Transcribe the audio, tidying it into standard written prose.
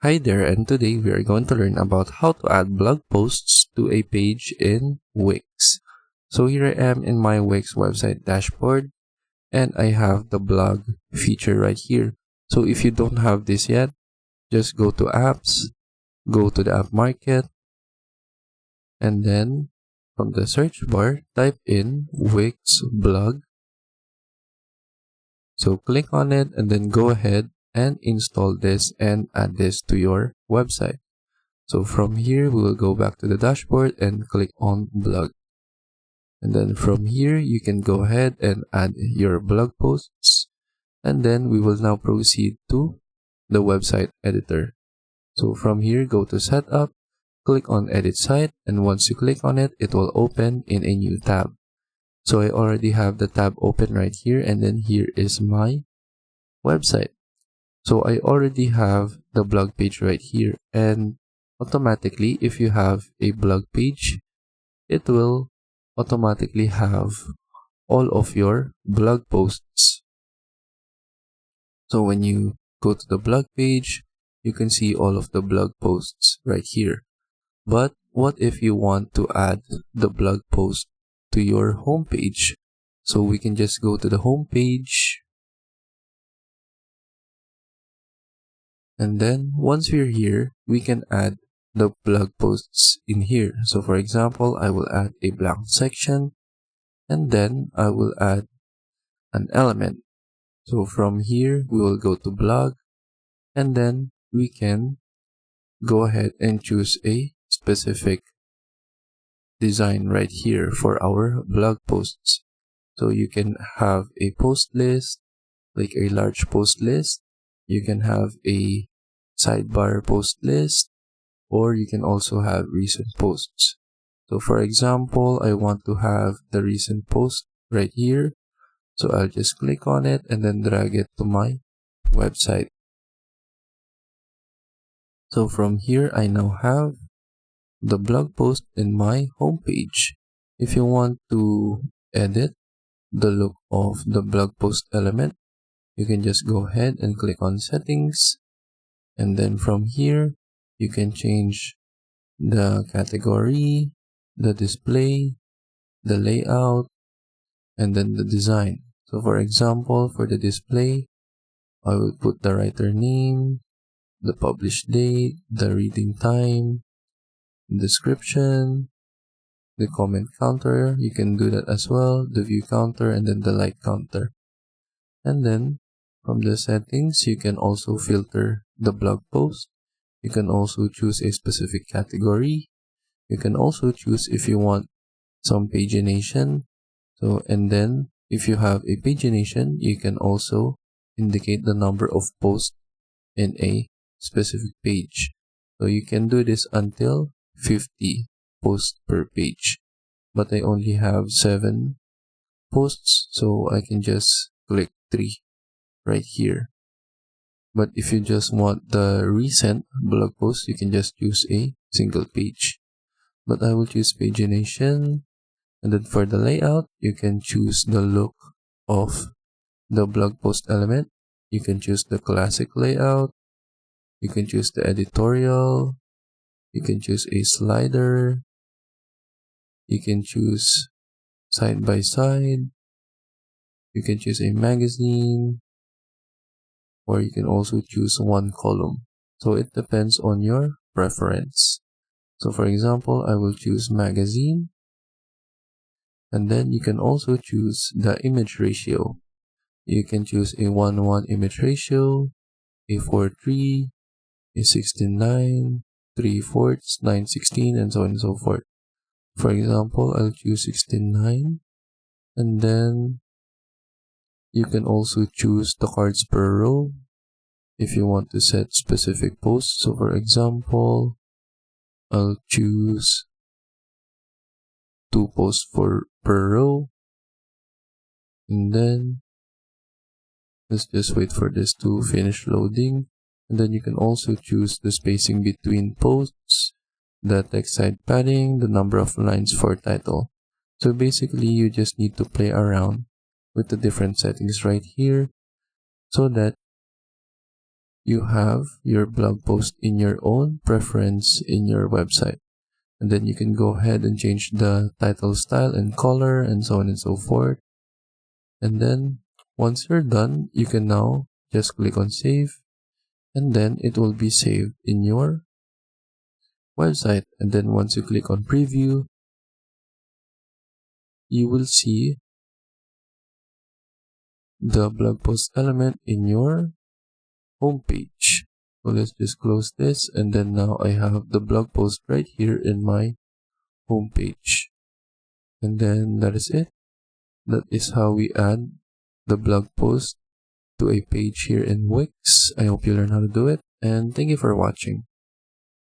Hi there, and today we are going to learn about how to add blog posts to a page in Wix. So here I am in my Wix website dashboard, and I have the blog feature right here. So if you don't have this yet, just go to apps, go to the app market, and then from the search bar, type in Wix blog. So click on it and then go ahead and install this and add this to your website. So from here, we will go back to the dashboard and click on blog. And then from here, you can go ahead and add your blog posts. And then we will now proceed to the website editor. So from here, go to setup, click on edit site. And once you click on it, it will open in a new tab. So I already have the tab open right here. And then here is my website. So I already have the blog page right here. And automatically, if you have a blog page, it will automatically have all of your blog posts. So when you go to the blog page, you can see all of the blog posts right here. But what if you want to add the blog post to your home page? So we can just go to the home page. And then once we're here, we can add the blog posts in here. So for example, I will add a blank section and then I will add an element. So from here, we will go to blog and then we can go ahead and choose a specific design right here for our blog posts. So you can have a post list, like a large post list. You can have a sidebar post list, or you can also have recent posts. So for example, I want to have the recent post right here. So I'll just click on it and then drag it to my website. So from here, I now have the blog post in my homepage. If you want to edit the look of the blog post element, you can just go ahead and click on settings. And then from here, you can change the category, the display, the layout, and then the design. So for example, for the display, I will put the writer name, the published date, the reading time, description, the comment counter. You can do that as well, the view counter, and then the like counter. And then from the settings, you can also filter the blog post. You can also choose a specific category. You can also choose if you want some pagination. So, and then if you have a pagination, you can also indicate the number of posts in a specific page. So you can do this until 50 posts per page. But I only have 7 posts, so I can just click 3 right here. But if you just want the recent blog post, you can just choose a single page. But I will choose pagination. And then for the layout, you can choose the look of the blog post element. You can choose the classic layout. You can choose the editorial. You can choose a slider. You can choose side by side. You can choose a magazine. Or you can also choose one column. So it depends on your preference. So for example, I will choose magazine. And then you can also choose the image ratio. You can choose a 1:1 image ratio, a 4:3, a 16:9, 3/4, 9:16, and so on and so forth. For example, I'll choose 16:9. And then you can also choose the cards per row if you want to set specific posts. So for example, I'll choose 2 posts per row. And then let's just wait for this to finish loading. And then you can also choose the spacing between posts, the text height padding, the number of lines for title. So basically, you just need to play around with the different settings right here so that you have your blog post in your own preference in your website. And then you can go ahead and change the title style and color and so on and so forth. And then once you're done, you can now just click on save, and then it will be saved in your website. And then once you click on preview, you will see the blog post element in your homepage. So let's just close this, and then now I have the blog post right here in my homepage. And then that is it. That is how we add the blog post to a page here in Wix. I hope you learn how to do it, and thank you for watching.